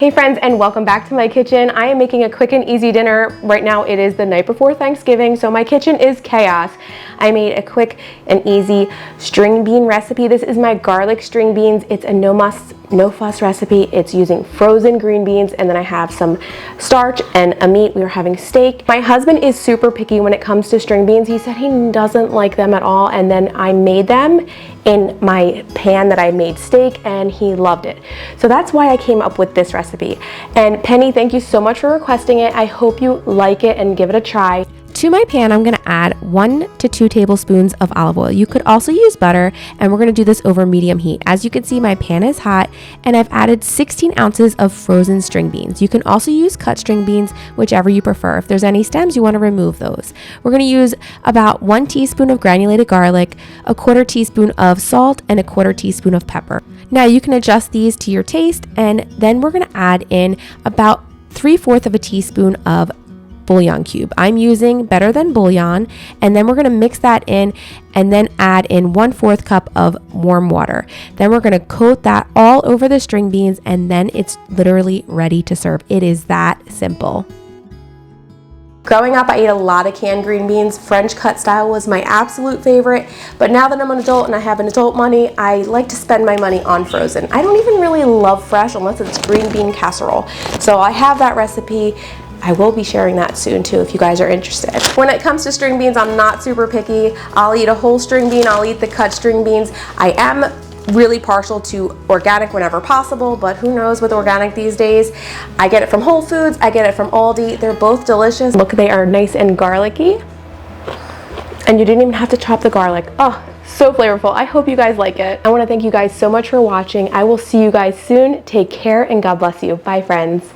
Hey friends, and welcome back to my kitchen. I am making a quick and easy dinner. Right now it is the night before Thanksgiving, so my kitchen is chaos. I made a quick and easy string bean recipe. This is my garlic string beans. It's a no fuss recipe. It's using frozen green beans, and then I have some starch and a meat. We were having steak. My husband is super picky when it comes to string beans. He said he doesn't like them at all, and then I made them in my pan that I made steak, and he loved it. So that's why I came up with this recipe. And Penny, thank you so much for requesting it. I hope you like it and give it a try. To my pan, I'm going to add 1 to 2 tablespoons of olive oil. You could also use butter, and we're going to do this over medium heat. As you can see, my pan is hot, and I've added 16 ounces of frozen string beans. You can also use cut string beans, whichever you prefer. If there's any stems, you want to remove those. We're going to use about 1 teaspoon of granulated garlic, a 1/4 teaspoon of salt, and a 1/4 teaspoon of pepper. Now you can adjust these to your taste, and then we're going to add in about 3/4 of a teaspoon of bouillon cube. I'm using Better Than Bouillon, and then we're going to mix that in and then add in 1/4 cup of warm water. Then we're going to coat that all over the string beans, and then it's literally ready to serve. It is that simple. Growing up, I ate a lot of canned green beans. French cut style was my absolute favorite, but now that I'm an adult and I have an adult money, I like to spend my money on frozen. I don't even really love fresh unless it's green bean casserole. So I have that recipe. I will be sharing that soon too if you guys are interested. When it comes to string beans, I'm not super picky. I'll eat a whole string bean, I'll eat the cut string beans. I am really partial to organic whenever possible, but who knows with organic these days. I get it from Whole Foods, I get it from Aldi. They're both delicious. Look, they are nice and garlicky. And you didn't even have to chop the garlic. Oh, so flavorful. I hope you guys like it. I want to thank you guys so much for watching. I will see you guys soon. Take care and God bless you. Bye friends.